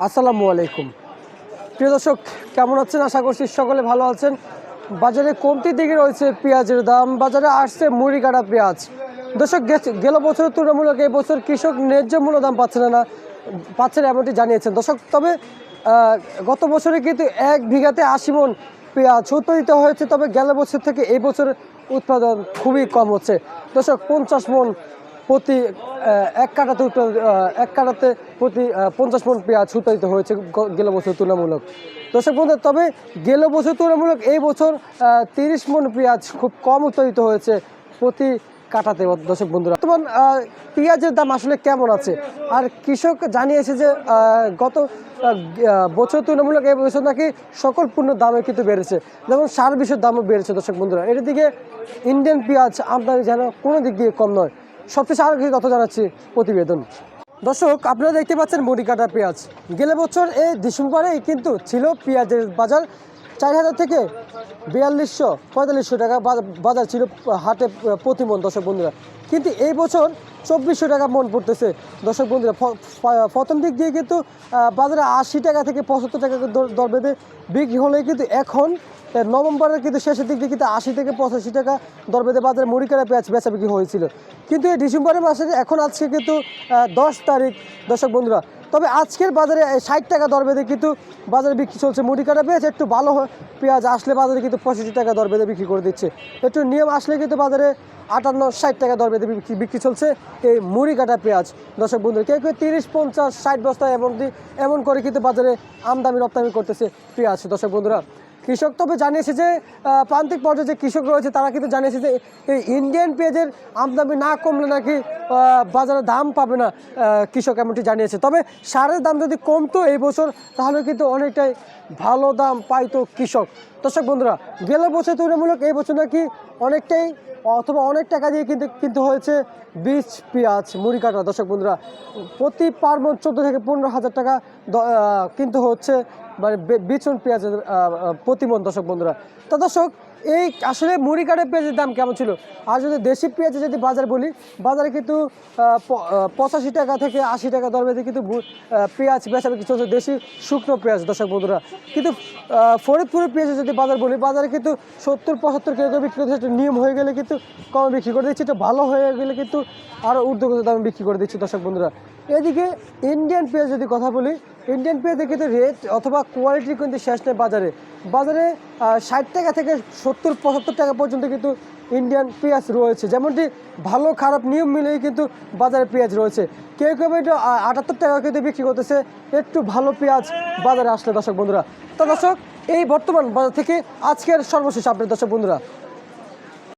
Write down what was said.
আসসালামু আলাইকুম। প্রিয় দর্শক, কেমন আছেন? আশা করছি সকলে ভালো আছেন। বাজারে কমতির দিকে রয়েছে পেঁয়াজের দাম। বাজারে আসছে মুড়ি কাটা পেঁয়াজ। দর্শক, গেল বছরের তুলনামূলক এই বছর কৃষক ন্যায্য মূল্য দাম পাচ্ছেন এমনটি জানিয়েছেন দর্শক। তবে গত বছরে কিন্তু 1 বিঘাতে 80 মণ পেঁয়াজ উৎপাদিত হয়েছে। তবে গেল বছর থেকে এই বছর উৎপাদন খুবই কম হচ্ছে দর্শক। 50 মণ প্রতি এক কাটাতে প্রতি 50 মণ পেঁয়াজ উৎপাদিত হয়েছে গেল বছর তুলনামূলক দর্শক বন্ধু। তবে গেল বছর তুলনামূলক এই বছর 30 মণ পেঁয়াজ খুব কম উৎপাদিত হয়েছে প্রতি কাটাতে দর্শক বন্ধুরা। বর্তমান পেঁয়াজের দাম আসলে কেমন আছে? আর কৃষক জানিয়েছে যে গত বছর তুলনামূলক এই বছর নাকি সকল পণ্যের দামে কিন্তু বেড়েছে, যেমন সার বিষের দামও বেড়েছে দর্শক বন্ধুরা। এর দিকে ইন্ডিয়ান পেঁয়াজ আমদানি যেন কোনো দিক দিয়ে কম নয়। সবচেয়ে আরও কিছু তথ্য জানাচ্ছি প্রতিবেদন। দর্শক, আপনারা দেখতে পাচ্ছেন মুড়ি কাটা পেঁয়াজ। গেলে বছর এই ডিসেম্বরেই কিন্তু ছিল পেঁয়াজের বাজার 4000 থেকে 4200-4500 টাকা বাজার ছিল হাটে প্রতি মণ দর্শক বন্ধুরা। কিন্তু এই বছর 2400 টাকা মণ পড়তেছে দর্শক বন্ধুরা। প্রথম দিক দিয়ে কিন্তু বাজারে 80 টাকা থেকে 75 টাকা দর বেঁধে বিক্রি হলে, কিন্তু এখন নভেম্বরের কিন্তু শেষের দিক দিয়ে কিন্তু 80 থেকে 85 টাকা দর বেঁধে বাজারে মুড়ি কাটা পেঁয়াজ বেচা বিক্রি হয়েছিল। কিন্তু এই ডিসেম্বরের মাসে এখন আজকে কিন্তু 10 তারিখ দর্শক বন্ধুরা। তবে আজকের বাজারে 60 টাকা দর বেঁধে কিন্তু বাজারে বিক্রি চলছে মুড়ি কাটা পেঁয়াজ। একটু ভালো পেঁয়াজ আসলে বাজারে কিন্তু 65 টাকা দর বেঁধে বিক্রি করে দিচ্ছে। একটু নিয়ম আসলে কিন্তু বাজারে 58-60 টাকা দর বেঁধে বিক্রি চলছে এই মুড়ি কাটা পেঁয়াজ দর্শক বন্ধুরা। কেউ 30, 50, 60 বস্তা এমন করে কিন্তু বাজারে আমদানি রপ্তানি করতেছে পেঁয়াজ দর্শক বন্ধুরা। কৃষক তবে জানিয়েছে যে প্রান্তিক পর্যায়ে যে কৃষক রয়েছে তারা কিন্তু জানিয়েছে যে এই ইন্ডিয়ান পেঁয়াজের আমদানি না কমলে নাকি বাজারে দাম পাবে না, কৃষক এমনটি জানিয়েছে। তবে সারের দাম যদি কমতো এই বছর, তাহলে কিন্তু অনেকটাই ভালো দাম পাইতো কৃষক দর্শক বন্ধুরা। গেল বছর তুলনামূলক এই বছর নাকি অনেকটাই অথবা অনেক টাকা দিয়ে কিন্তু হয়েছে বীজ পেঁয়াজ মুড়ি কাটা দর্শক বন্ধুরা। প্রতি পার্বণ 14 থেকে 15,000 টাকা কিন্তু হচ্ছে মানে বিচন পেঁয়াজের প্রতি মণ দর্শক বন্ধুরা। তো দর্শক, এই আসলে মুড়ি কাটা পেঁয়াজের দাম কেমন ছিল? আর যদি দেশি পেঁয়াজের যদি বাজার বলি, বাজারে কিন্তু 85 টাকা থেকে 80 টাকা দর বেঁধে কিন্তু পেঁয়াজ বেচা বিক্রি চলছে, দেশি শুকনো পেঁয়াজ দর্শক বন্ধুরা। কিন্তু ফরিদপুরের পেঁয়াজের যদি বাজার বলি, বাজারে কিন্তু 70-75 টাকা বিক্রি করতে হচ্ছে। নিয়ম হয়ে গেলে কিন্তু কমে বিক্রি করে দিচ্ছে, এটা ভালো হয়ে গেলে কিন্তু আরও ঊর্ধ্বগত দামে বিক্রি করে দিচ্ছে দর্শক বন্ধুরা। এদিকে ইন্ডিয়ান পেঁয়াজ যদি কথা বলি, ইন্ডিয়ান পেঁয়াজের কিন্তু রেট অথবা কোয়ালিটি কিন্তু শেষ নেই বাজারে। 60 টাকা থেকে 70-75 টাকা পর্যন্ত কিন্তু ইন্ডিয়ান পেঁয়াজ রয়েছে। যেমনটি ভালো খারাপ নিয়ম মিলেই কিন্তু বাজারে পেঁয়াজ রয়েছে। কেউ একটু 78 টাকা কিন্তু বিক্রি করতেছে একটু ভালো পেঁয়াজ বাজারে আসলে দর্শক বন্ধুরা। তো দর্শক, এই বর্তমান বাজার থেকে আজকের সর্বশেষ আপডেট দর্শক বন্ধুরা।